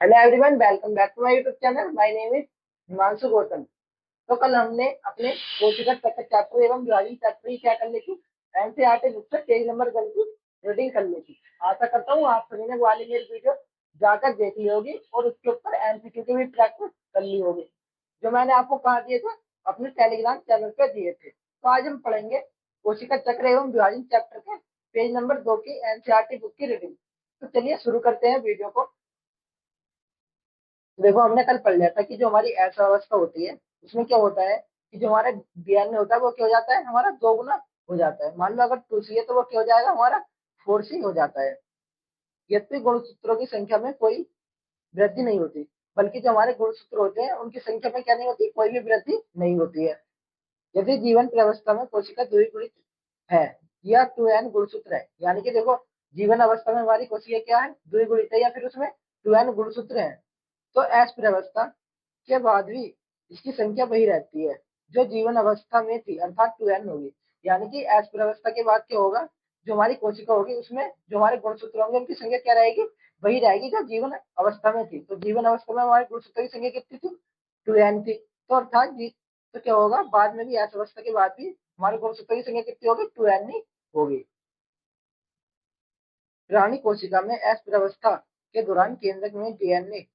Hello everyone, welcome back to my YouTube channel. My name is Himanshu Gautam. तो कल हमने अपने कोशिका चक्र चैप्टर एवं विभाजन चैप्टर की क्या कर ली थी, एनसीईआरटी बुक से पेज नंबर 1 की रीडिंग कर ली थी। आशा करता हूँ आप सभी ने वो वाली मेरी वीडियो जाकर देख ली होगी और उसके ऊपर एमसीक्यू की भी प्रैक्टिस कर ली होगी, जो मैंने आपको कहा दिए थे, अपने टेलीग्राम चैनल पे दिए थे। तो आज हम पढ़ेंगे कोशिका चक्र एवं विभाजन चैप्टर के पेज नंबर 2 की एनसीईआरटी बुक की रीडिंग। तो चलिए शुरू करते हैं वीडियो को। देखो, हमने कल पढ़ लिया था कि जो हमारी ऐसा अवस्था होती है उसमें क्या होता है कि जो हमारा डीएनए होता है वो क्या हो जाता है, हमारा दोगुना हो जाता है। मान लो अगर 2C है तो वो क्या हो जाएगा, हमारा 4C हो जाता है। यद्यपि गुणसूत्रों की संख्या में कोई वृद्धि नहीं होती, बल्कि जो हमारे गुणसूत्र होते हैं उनकी संख्या में क्या नहीं होती, कोई भी वृद्धि नहीं होती है। यदि जीवन प्रवस्था में कोशिका द्विगुणित है या 2n गुणसूत्र है, यानी कि देखो, जीवन अवस्था में हमारी कोशिका क्या है, द्विगुणित है या फिर उसमें 2n गुणसूत्र है, तो एस प्रवस्था के बाद भी इसकी संख्या वही रहती है जो जीवन अवस्था में थी, अर्थात 2n होगी। यानी कि एस प्रवस्था के बाद क्या होगा, जो हमारी कोशिका होगी उसमें जो हमारे गुणसूत्र होंगे उनकी संख्या क्या रहेगी, वही रहेगी जो जीवन अवस्था में थी। तो जीवन अवस्था में हमारे गुणसूत्र की संख्या कितनी थी, 2n थी। तो अर्थात तो क्या होगा, बाद में भी एस अवस्था के बाद भी हमारे गुणसूत्र की संख्या कितनी होगी, 2n ही होगी। प्राणी कोशिका में एस प्रवस्था के दौरान केंद्रक में डीएनए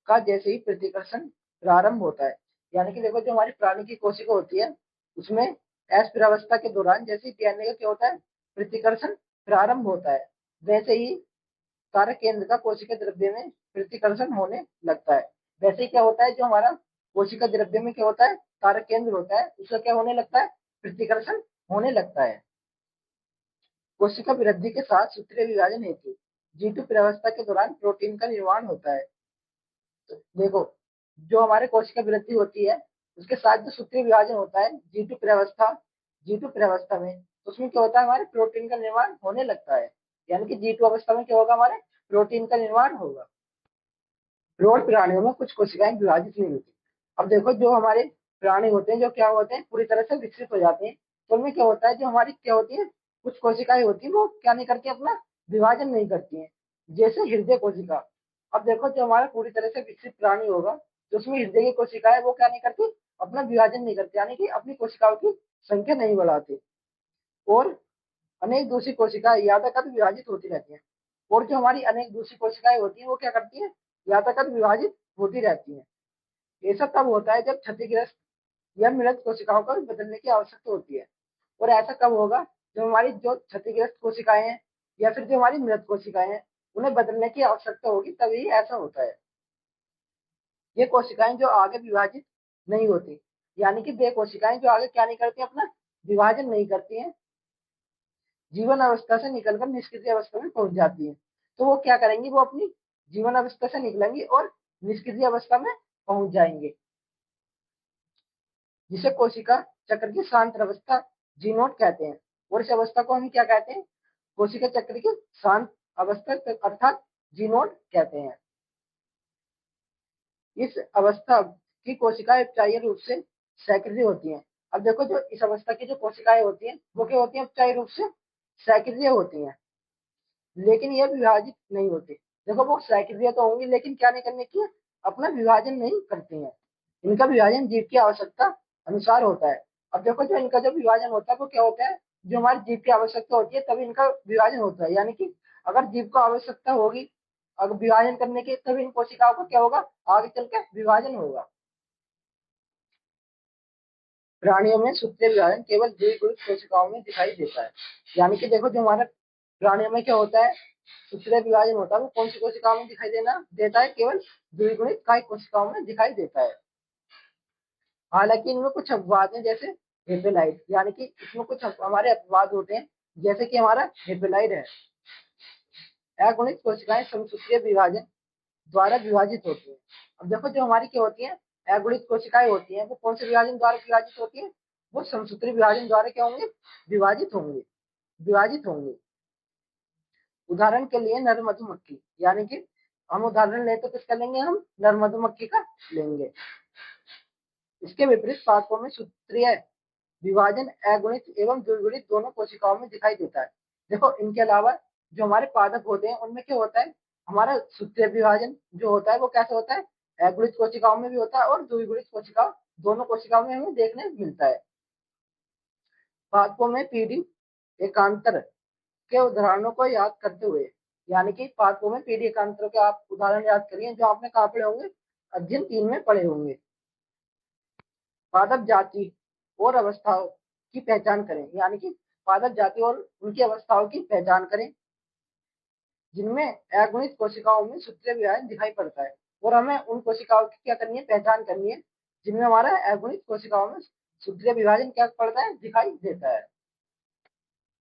का जैसे ही प्रतिकर्षण प्रारंभ होता है, यानी कि देखो, जो हमारी प्राणी की कोशिका होती है उसमें एस प्रवस्था के दौरान जैसे ही डीएनए का क्या होता है, प्रतिकर्षण प्रारंभ होता है, वैसे ही कारक केंद्र का कोशिका द्रव्य में प्रतिकर्षण होने लगता है। वैसे ही क्या होता है, जो हमारा कोशिका द्रव्य में क्या होता है, कारक केंद्र होता है, उसका क्या होने लगता है, प्रतिकर्षण होने लगता है। कोशिका वृद्धि के साथ सूत्रीय विभाजन हेतु G2 प्रवस्था के दौरान प्रोटीन का निर्माण होता है। तो देखो, जो हमारे कोशिका वृद्धि होती है उसके साथ जो सूत्रीय विभाजन होता है जी टू प्रवस्था में, तो उसमें क्या होता है, हमारे प्रोटीन का निर्माण होने लगता है। यानी कि जी टू अवस्था में क्या होगा, हमारे प्रोटीन का निर्माण होगा। प्रौढ़ प्राणियों में कुछ कोशिकाएं विभाजित नहीं होती। अब देखो, जो हमारे प्राणी होते हैं जो क्या होते हैं, पूरी तरह से विकसित हो जाते हैं, तो उनमें क्या होता है, जो हमारी क्या होती है, कुछ कोशिकाएं होती है वो क्या नहीं करती, अपना विभाजन नहीं करती है, जैसे हृदय कोशिका। अब देखो, जो हमारा पूरी तरह से विकसित प्राणी होगा तो उसमें हृदय की कोशिका है वो क्या नहीं करती, अपना विभाजन नहीं करती, यानी कि अपनी कोशिकाओं की संख्या नहीं बढ़ाती। और अनेक दूसरी कोशिकाएं यादाकर विभाजित होती रहती हैं। और जो हमारी अनेक दूसरी कोशिकाएं होती हैं वो क्या करती हैं, यादाकर विभाजित होती रहती हैं। ऐसा तब होता है जब क्षतिग्रस्त या मृत कोशिकाओं को बदलने की आवश्यकता होती है। और ऐसा कब होगा, जब हमारी जो क्षतिग्रस्त कोशिकाएं हैं या फिर जो हमारी मृत कोशिकाएं हैं उन्हें बदलने की आवश्यकता होगी, तभी ऐसा होता है। ये कोशिकाएं जो आगे विभाजित नहीं होती, यानी कि वे कोशिकाएं जो आगे क्या नहीं करती, अपना विभाजन नहीं करती हैं, जीवन अवस्था से निकलकर निष्क्रिय अवस्था में पहुंच जाती है। तो वो क्या करेंगी, वो अपनी जीवन अवस्था से निकलेंगी और निष्क्रिय अवस्था में पहुंच जाएंगे, जिसे कोशिका चक्र की शांत अवस्था जी नोट कहते हैं। और इस अवस्था को हम क्या कहते हैं, कोशिका चक्र की शांत अवस्था अर्थात जी नोट कहते हैं। इस अवस्था की कोशिकाएं उपचायी रूप से सक्रिय होती हैं। अब देखो, जो इस अवस्था की जो कोशिकाएं होती हैं वो क्या होती हैं, उपचायी रूप से सक्रिय होती हैं, लेकिन ये विभाजित नहीं होती। देखो, वो सक्रिय तो होंगी लेकिन क्या नहीं करने की, अपना विभाजन नहीं करती हैं। इनका विभाजन जीव की आवश्यकता अनुसार होता है। अब देखो, जो इनका जो विभाजन होता है वो क्या होता है, जो हमारी जीव की आवश्यकता होती है तभी इनका विभाजन होता है। यानी कि अगर जीव को आवश्यकता होगी अगर विभाजन करने की, तभी इन कोशिकाओं को क्या होगा, आगे चल के विभाजन होगा। प्राणियों में सूत्रीय विभाजन केवल द्विगुणित कोशिकाओं में दिखाई देता है। यानी कि देखो, जो हमारा प्राणियों में क्या होता है, सूत्रीय विभाजन होता है, वो कौन सी कोशिकाओं में दिखाई देना देता है, केवल द्विगुणित काय कोशिकाओं में दिखाई देता है। हालांकि इनमें कुछ अपवाद हैं, जैसे हेपेलाइट, यानी कि इसमें कुछ हमारे अपवाद होते हैं, जैसे कि हमारा हेपेलाइट है। अगुणित कोशिकाएं समसूत्रीय विभाजन द्वारा विभाजित होती है। अब देखो, जो हमारी क्या होती है, अगुणित कोशिकाएं होती हैं, वो कौन से विभाजन द्वारा विभाजित होती है, वो समसूत्री विभाजन द्वारा क्या होंगे, विभाजित होंगे। उदाहरण के लिए नर मधुमक्खी, यानी कि हम उदाहरण ले तो किसका लेंगे, हम नर मधुमक्खी का लेंगे। इसके विपरीत पादपों में सूत्रीय विभाजन अगुणित एवं द्विगुणित दोनों कोशिकाओं में दिखाई देता है। देखो, इनके अलावा जो हमारे पादप होते हैं उनमें क्या होता है, हमारा सूत्रीय विभाजन जो होता है वो कैसे होता है, अगुणित कोशिकाओं में भी होता है और द्विगुणित कोशिकाओं, दोनों कोशिकाओं में हमें देखने मिलता है। पादपों में पीढ़ी एकांतर के उदाहरणों को याद करते हुए, यानी कि पादपों में पीढ़ी एकांतर के आप उदाहरण याद करिए जो आपने कहाँ पढ़े होंगे, अध्ययन 3 में पढ़े होंगे। पादप जाति और अवस्थाओं की पहचान करें, यानी कि पादप जाति और उनकी अवस्थाओं की पहचान करें जिनमें अगुणित कोशिकाओं में सूत्रीय विभाजन दिखाई पड़ता है, और हमें उन कोशिकाओं की क्या करनी है, पहचान करनी है जिनमें हमारा अगुणित कोशिकाओं में सूत्रीय विभाजन क्या पड़ता है, दिखाई देता है।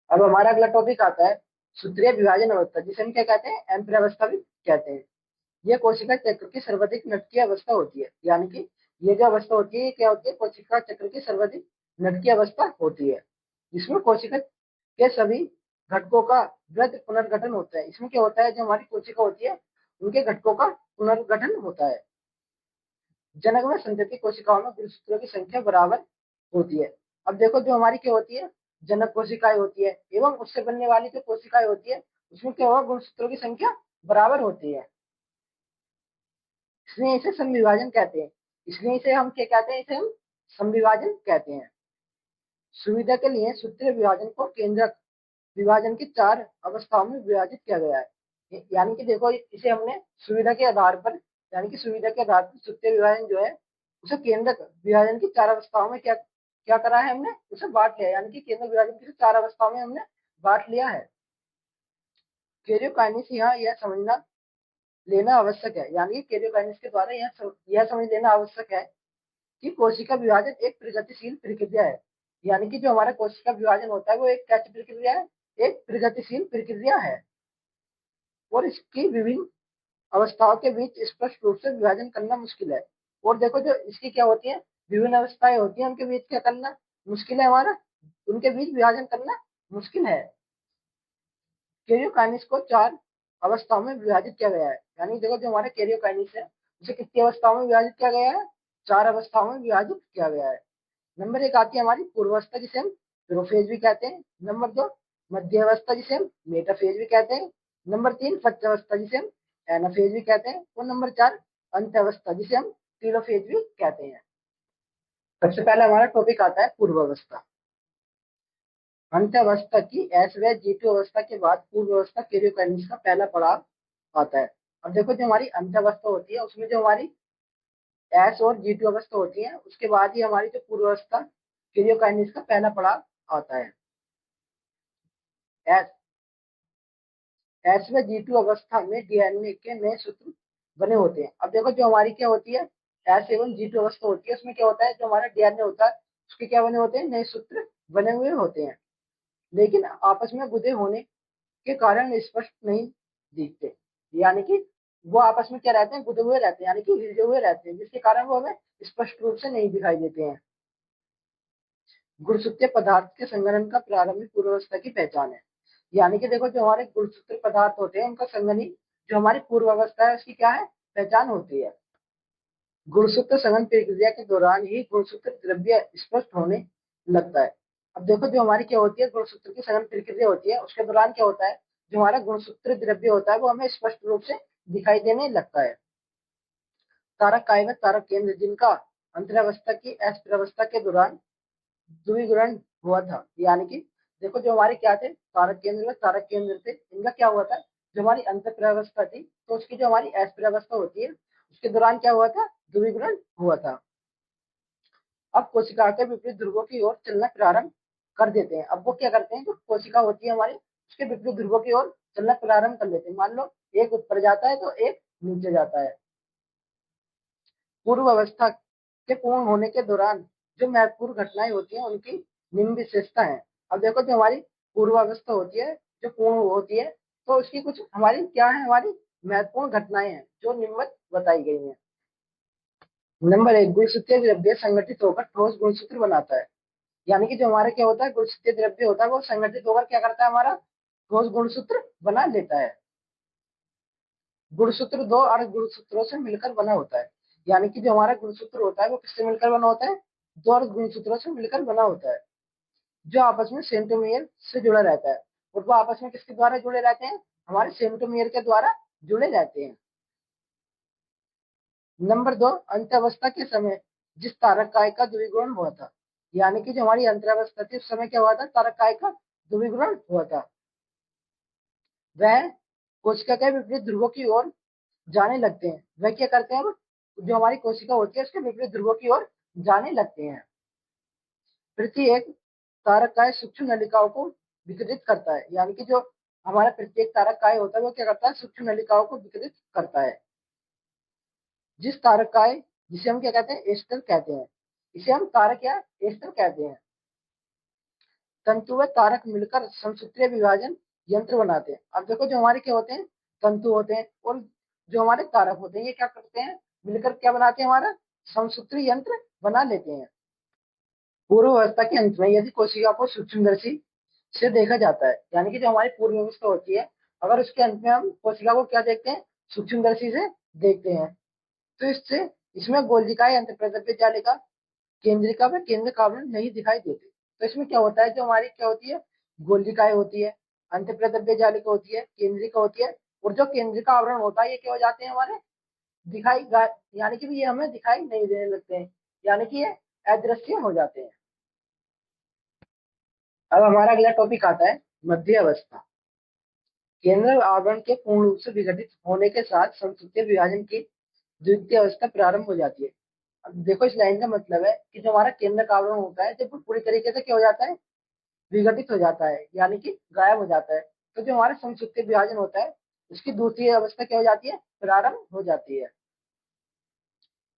अब हमारा अगला टॉपिक आता है सूत्रीय विभाजन अवस्था, जिसे हम क्या कहते हैं, एम्ब्री अवस्था भी कहते हैं। यह कोशिका चक्र की सर्वाधिक नटकीय अवस्था होती है, यानी कि ये जो अवस्था होती है क्या होती है, कोशिका चक्र की सर्वाधिक नटकीय अवस्था होती है, जिसमें कोशिका के सभी घटकों का वृहद पुनर्गठन होता है। इसमें क्या होता है, जो हमारी कोशिका होती है उनके घटकों का पुनर्गठन होता है। जनक में संतति कोशिकाओं में गुणसूत्रों की संख्या बराबर होती है। अब देखो जो हमारी क्या होती है, जनक कोशिकाएं होती है एवं उससे बनने वाली जो कोशिकाएं होती है उसमें क्या होगा, गुणसूत्रों की संख्या बराबर होती है, इसलिए इसे समविभाजन कहते हैं। इसलिए इसे हम क्या कहते हैं, इसे हम समविभाजन कहते हैं। सुविधा के लिए सूत्रीय विभाजन को केंद्रक विभाजन की 4 अवस्थाओं में विभाजित किया गया है। यानी कि देखो इसे हमने सुविधा के आधार पर, यानी कि सुविधा के आधार पर सूत्रीय विभाजन जो है उसे केंद्रक विभाजन की 4 अवस्थाओं में क्या क्या करा है, हमने उसे बांट लिया, यानी कि केंद्र विभाजन की 4 अवस्थाओं में हमने बांट लिया है। कैरियोकाइनेसिस यहाँ यह समझना लेना आवश्यक है, यानी कि कैरियोकाइनेसिस के द्वारा यह समझ लेना आवश्यक है कि कोशिका विभाजन एक प्रगतिशील प्रक्रिया है। यानी कि जो हमारा कोशिका विभाजन होता है वो एक कैसी प्रक्रिया है, एक प्रगतिशील प्रक्रिया है, और इसकी विभिन्न अवस्थाओं के बीच स्पष्ट रूप से विभाजन करना मुश्किल है। और देखो जो इसकी क्या होती है, विभिन्न अवस्थाएं होती है, उनके बीच क्या करना मुश्किल है, हमारा उनके बीच विभाजन करना मुश्किल है। कैरियोकाइनेसिस को 4 अवस्थाओं में विभाजित किया गया है, यानी देखो जो हमारा कैरियोकाइनेसिस है उसे कितनी अवस्थाओं में विभाजित किया गया है, 4 अवस्थाओं में विभाजित किया गया है। नंबर 1 आती है हमारी पूर्वावस्था जिसे हम प्रोफेज भी कहते हैं। नंबर 2 मध्य अवस्था जिसे हम मेटाफेज भी कहते हैं। नंबर 3 पश्चावस्था जिसे हम एनाफेज भी कहते हैं। और नंबर 4 अंत अवस्था जिसे हम टीलोफेज भी कहते हैं। सबसे पहले हमारा टॉपिक आता है पूर्वावस्था। अंत अवस्था की एस व G2 अवस्था के बाद पूर्व अवस्था कैरियोकाइनेसिस का पहला पड़ाव आता है। अब देखो जो हमारी अंत अवस्था होती है उसमें जो हमारी एस और G2 अवस्था होती है उसके बाद ही हमारी जो पूर्व अवस्था कैरियोकाइनेसिस का पहला पड़ाव आता है। एस एस व G2 अवस्था में डीएनए के नए सूत्र बने होते हैं। अब देखो जो हमारी क्या होती है, एस एवं G2 अवस्था होती है उसमें क्या होता है, जो हमारा डीएनए होता है उसके क्या बने होते हैं, नए सूत्र बने हुए होते हैं, लेकिन आपस में गुदे होने के कारण स्पष्ट नहीं दिखते, यानी कि वो आपस में क्या रहते हैं, गुदे हुए रहते हैं, यानी कि हिलते हुए रहते हैं, जिसके कारण वो हमें स्पष्ट रूप से नहीं दिखाई देते हैं। गुणसूत्रीय पदार्थ के संघनन का प्रारंभिक पूर्वावस्था की पहचान है, यानी कि देखो जो हमारे गुणसूत्रीय पदार्थ होते हैं उनका संघनन जो हमारी पूर्वावस्था है उसकी क्या है, पहचान होती है। गुणसूत्र संघनन प्रक्रिया के दौरान ही गुणसूत्र द्रव्य स्पष्ट होने लगता है। अब देखो जो हमारी क्या होती है, गुणसूत्र की संघनन प्रक्रिया होती है उसके दौरान क्या होता है, जो हमारा गुणसूत्र द्रव्य होता है वो हमें स्पष्ट रूप से दिखाई देने लगता है। तारक काय व तारक केंद्र जिनका अंतरावस्था की अस्थिरावस्था के दौरान द्विगुणन हुआ था, यानी कि देखो जो हमारे क्या थे, तारक केंद्र व तारक केंद्र थे, इनका क्या हुआ था, जो हमारी अंतःप्रावस्था थी तो उसकी जो हमारी अस्थिरावस्था होती है उसके दौरान क्या हुआ था, द्विगुणन हुआ था। अब कोशिका के विपरीत ध्रुवों की ओर चलना प्रारंभ कर देते हैं। अब वो क्या करते हैं, जो कोशिका होती है हमारी उसके विपरीत ध्रुवों की ओर चलना प्रारंभ कर देते हैं। मान लो एक ऊपर जाता है तो एक नीचे जाता है। पूर्व अवस्था के पूर्ण होने के दौरान जो महत्वपूर्ण घटनाएं होती हैं उनकी निम्न विशेषता है। अब देखो जो हमारी पूर्व अवस्था होती है जो पूर्ण होती है तो उसकी कुछ हमारी क्या है, हमारी महत्वपूर्ण घटनाएं हैं जो निम्न बताई गई हैं। नंबर 1, गुणसूत्रीय द्रव्य संगठित होकर ठोस गुणसूत्र बनाता है, यानी कि जो हमारा क्या होता है, गुणसूत्रीय द्रव्य होता है वो संगठित होकर क्या करता है, हमारा ठोस गुणसूत्र बना लेता है। गुणसूत्र 2 अर्ध गुणसूत्रों से मिलकर बना होता है, यानी कि जो हमारा गुणसूत्र होता है वो किससे मिलकर बना होता है, 2 अर्ध गुणसूत्रों से मिलकर बना होता है, जो आपस में सेंट्रोमियर से जुड़ा रहता है। और वो आपस में किसके द्वारा जुड़े रहते हैं, हमारे सेंट्रोमियर के द्वारा जुड़े रहते हैं। नंबर 2, अंत्यावस्था के समय जिस तारक काय का द्विगुणन हुआ था, यानी कि जो हमारी अंतरावस्था थी उस समय क्या हुआ था, तारक काय का द्विगुणन हुआ था। वह कोशिका के विपरीत ध्रुवों की ओर जाने लगते हैं। वह क्या करते हैं, जो हमारी कोशिका होती है उसके विपरीत ध्रुवों की ओर जाने लगते हैं। प्रत्येक तारक काय सूक्ष्म नलिकाओं को विकृत करता है, यानी कि जो हमारा प्रत्येक तारक काय होता है वो क्या करता है, सूक्ष्म नलिकाओं को विकृत करता है। जिस तारक काय, जिसे हम क्या कहते हैं, एस्टर कहते हैं, इसे हम तारक या एस्टर कहते हैं। तंतु व तारक मिलकर समसूत्रीय विभाजन यंत्र बनाते हैं। अब देखो जो हमारे क्या होते हैं, तंतु होते हैं और जो हमारे तारक होते हैं ये क्या करते हैं, मिलकर क्या बनाते हैं, हमारा समसूत्री यंत्र बना लेते हैं। पूर्व अवस्था के अंत में यदि कोशिका को सूक्ष्मदर्शी से देखा जाता है, यानी कि जो हमारी पूर्व अवस्था होती है, अगर उसके अंत में हम कोशिका को क्या देखते हैं, सूक्ष्मदर्शी से देखते हैं, तो इससे इसमें गोलिकाएं, अंतःप्रद्रव्य जालिका, केंद्रिका व केंद्रक आवरण नहीं दिखाई देते। तो इसमें क्या होता है, जो हमारी क्या होती है, गोलिकाएं होती है, अंतःप्रद्रव्य जालिका होती है, केंद्रिका होती है, और जो केंद्रिका आवरण होता है ये क्या हो जाते हैं, हमारे दिखाई, यानी कि ये हमें दिखाई नहीं देने लगते हैं, यानी कि ये अदृश्य हो जाते हैं। अब हमारा अगला टॉपिक आता है मध्य अवस्था। केंद्र आवरण के पूर्ण रूप से विघटित होने के साथ समसूत्रीय विभाजन की द्वितीय अवस्था प्रारंभ हो जाती है। अब देखो इस लाइन का मतलब है कि जो हमारा केंद्र का आवरण होता है जब वो पूरी तरीके से क्या हो जाता है, विघटित हो जाता है, यानी कि गायब हो जाता है, तो जो हमारा समसूत्रीय विभाजन होता है उसकी द्वितीय अवस्था क्या हो जाती है, प्रारंभ हो जाती है।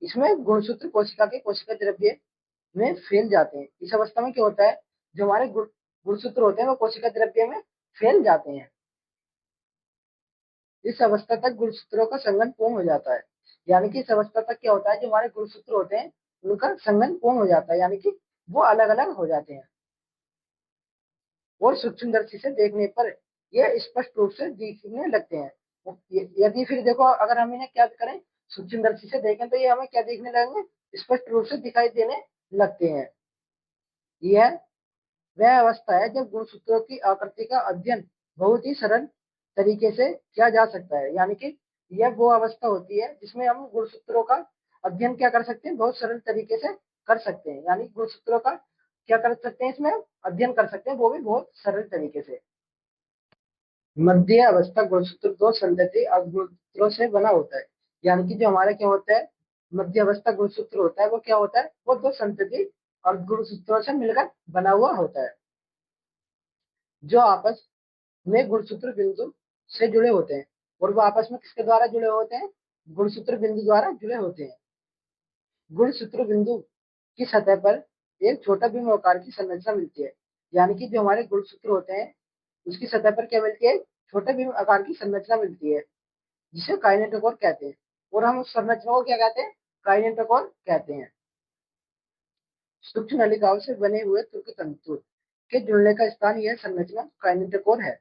इसमें गुणसूत्र कोशिका के कोशिका द्रव्य में फैल जाते हैं। इस अवस्था में क्या होता है, जो हमारे गुणसूत्र होते हैं वो कोशिका द्रव्य में फैल जाते हैं। इस अवस्था तक गुणसूत्रों का संघनन पूर्ण हो जाता है, यानी कि इस अवस्था तक क्या होता है, जो हमारे गुणसूत्र होते हैं उनका संघनन पूर्ण हो जाता है, यानी कि वो अलग अलग हो जाते हैं और सूक्ष्मदर्शी से देखने पर ये स्पष्ट रूप से दिखने लगते हैं। यदि फिर देखो अगर हम इन्हें क्या करें, सूक्ष्मदर्शी से देखें तो ये हमें क्या देखने लगेंगे, स्पष्ट रूप से दिखाई देने लगते हैं। यह वह अवस्था है जब गुणसूत्रों की आकृति का अध्ययन बहुत ही सरल तरीके से किया जा सकता है, यानी कि यह वो अवस्था होती है जिसमें हम गुणसूत्रों का अध्ययन क्या कर सकते हैं, बहुत सरल तरीके से कर सकते हैं, यानी गुणसूत्रों का क्या कर सकते हैं, इसमें अध्ययन कर सकते हैं, वो भी बहुत सरल तरीके से। मध्य अवस्था गुणसूत्र दो संतति गुणसूत्रों से बना होता है, यानी कि जो हमारा क्या होता है, मध्य अवस्था गुणसूत्र होता है वो क्या होता है, वो दो संतति और गुणसूत्रों से मिलकर बना हुआ होता है, जो आपस में गुणसूत्र बिंदु से जुड़े होते हैं। और वो आपस में किसके द्वारा जुड़े होते हैं, गुणसूत्र बिंदु द्वारा जुड़े होते हैं। गुणसूत्र बिंदु की सतह पर एक छोटा भीम आकार की संरचना मिलती है, यानी कि जो हमारे गुणसूत्र होते हैं उसकी सतह पर क्या मिलती है, छोटे भीम आकार की संरचना मिलती है जिसे काइनेटोकोर कहते हैं, और हम उस संरचना को क्या कहते हैं, काइनेटोकोर कहते हैं। सूक्ष्म नलिकाओं से बने हुए तुर्क तंतु के जुड़ने का स्थान यह संरचना काइनेटोकोर है।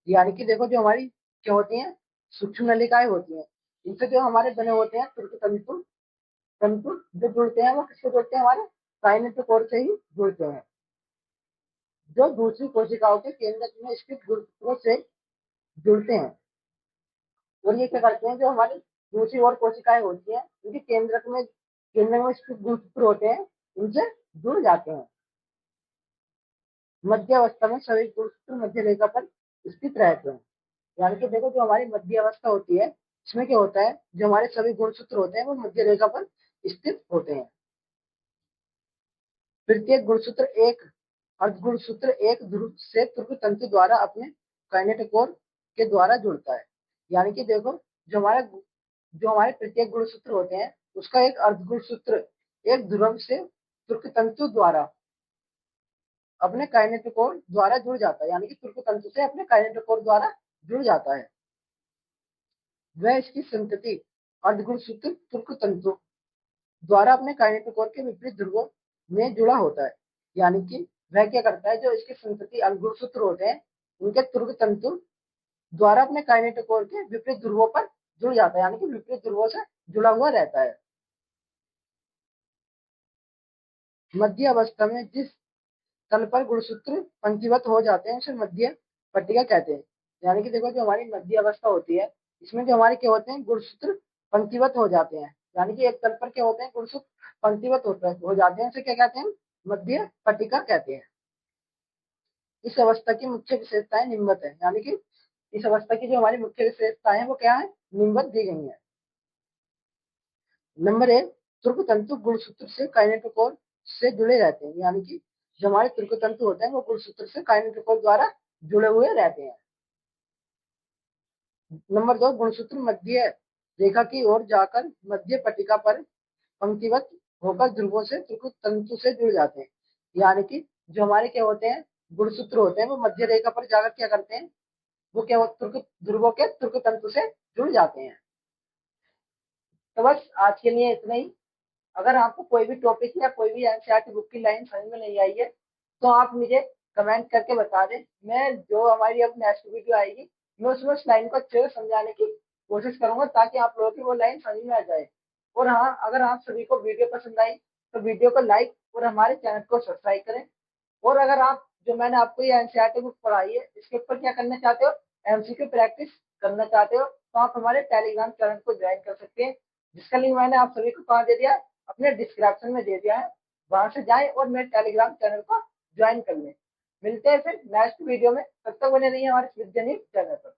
यानी कि देखो जो हमारी क्या होती हैं, सूक्ष्म नलिकाएं होती हैं, इनसे जो हमारे बने होते हैं तुर्क तंतु, तंतु जो जुड़ते हैं वो किससे जुड़ते हैं, हमारे काइनेटोकोर से ही जुड़ते हैं, जो दूसरी कोशिकाओं के केंद्र में स्थित गुणसूत्रों से जुड़ते हैं। और ये क्या करते हैं, जो हमारी दूसरी ओर कोशिकाएं होती हैं उनके केंद्र में स्थित गुणसूत्र होते हैं, उनसे जुड़ जाते हैं। मध्य अवस्था में सभी गुणसूत्र मध्य रेखा पर स्थित रहते हैं, यानी कि देखो जो हमारी मध्य अवस्था होती है इसमें क्या होता है, जो हमारे सभी गुणसूत्र होते हैं वो मध्य रेखा पर स्थित होते हैं। प्रत्येक गुणसूत्र एक अर्धगुणसूत्र एक ध्रुव से तुर्क तंतु द्वारा अपने काइनेटोकोर के द्वारा जुड़ता है, यानी कि देखो जो हमारे प्रत्येक गुणसूत्र होते हैं उसका एक अर्धगुणसूत्र एक ध्रुव से तुर्क तंतु द्वारा अपने काइनेटोकोर द्वारा जुड़ जाता है, यानी कि तुर्क तंतु से अपने काइनेटोकोर द्वारा जुड़ जाता है। वह इसकी संतति अर्धगुणसूत्र तुर्क तंतु द्वारा अपने काइनेटोकोर के विपरीत ध्रुवों में जुड़ा होता है, यानी कि वह क्या करता है, जो इसके संतति अर्धगुणसूत्र होते हैं उनके तुर्क तंतु द्वारा अपने काइनेटोकोर के विपरीत ध्रुवों पर जुड़ जाता है, यानी कि विपरीत ध्रुवों से जुड़ा हुआ रहता है। मध्य अवस्था में जिस तल पर गुणसूत्र पंक्तिबद्ध हो जाते हैं उसे मध्य पट्टिका कहते हैं, यानी कि देखो जो हमारी मध्य अवस्था होती है इसमें जो हमारे क्या होते हैं, गुणसूत्र पंक्तिबद्ध हो जाते हैं, यानी कि एक तल पर क्या होते हैं, गुणसूत्र पंक्तिबद्ध हो जाते हैं, इसे क्या कहते हैं, मध्य पट्टिका कहते हैं। इस अवस्था की मुख्य विशेषताएं निम्नवत है, यानी कि इस अवस्था की जो हमारी मुख्य विशेषताएं हैं वो क्या है, निम्नवत दी गई है। नंबर 1, तुर्क तंतु गुणसूत्र से काइनेटोकोर से जुड़े रहते हैं, यानी कि जो हमारे तुर्क तंतु होते हैं वो गुणसूत्र से काइनेटोकोर द्वारा जुड़े हुए रहते हैं। नंबर 2, गुणसूत्र मध्य रेखा की ओर जाकर मध्य पट्टिका पर पंक्तिबद्ध होकर ध्रुवों से तुर्क तंतु से जुड़ जाते हैं, यानी कि जो हमारे क्या होते हैं, गुणसूत्र होते हैं वो मध्य रेखा पर जाकर क्या करते हैं, वो क्या तुर्क ध्रुवों के तुर्क तंतु से जुड़ जाते हैं। तो बस आज के लिए इतना ही। अगर आपको कोई भी टॉपिक या कोई भी एनसीईआरटी बुक की लाइन समझ में नहीं आई है तो आप मुझे कमेंट करके बता दें। मैं जो हमारी अब नेक्स्ट वीडियो आएगी मैं उसमें उस लाइन को अच्छे से समझाने की कोशिश करूंगा ताकि आप लोगों की वो लाइन समझ में आ जाए। और हाँ, अगर आप सभी को वीडियो पसंद आई तो वीडियो को लाइक और हमारे चैनल को सब्सक्राइब करें। और अगर आप जो मैंने आपको ये एनसीईआरटी बुक पढ़ाई है इसके ऊपर क्या करना चाहते हो, एमसीक्यू प्रैक्टिस करना चाहते हो, तो आप हमारे टेलीग्राम चैनल को ज्वाइन कर सकते हैं, जिसका लिंक मैंने आप सभी को कहाँ दे दिया, अपने डिस्क्रिप्शन में दे दिया है। वहां से जाएं और मेरे टेलीग्राम चैनल को ज्वाइन कर लें। मिलते हैं फिर नेक्स्ट वीडियो में, तब तक बने रहिए हमारे विद्या न्यूज चैनल पर।